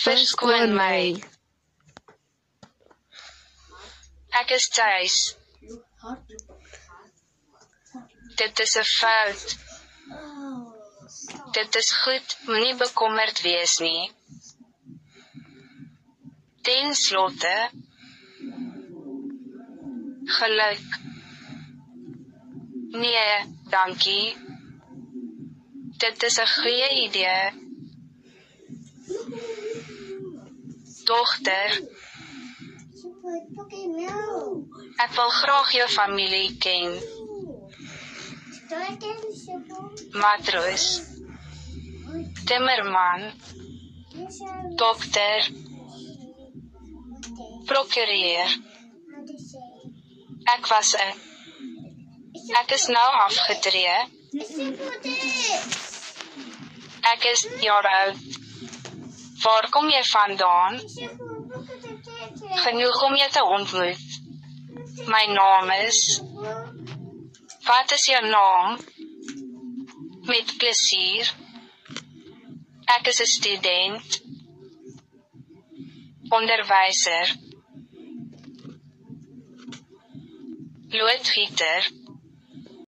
Verskoon my. Ek is tuis. Dit is 'n fout. Dit is goed, moenie bekommerd wees nie. Ten slotte, geluk. Nee, dankie. Dit is 'n goeie idee. Dogter, ek wil graag jou familie ken. Matroos, timmerman, dokter, prokureur. Ek is nou afgetree. Ek is jaar oud. Waar kom jy vandaan? Genoeg om jou te ontmoet. My naam is. Wat is jou naam? Met plesier. Ek is 'n student. Onderwyser. Loodgieter.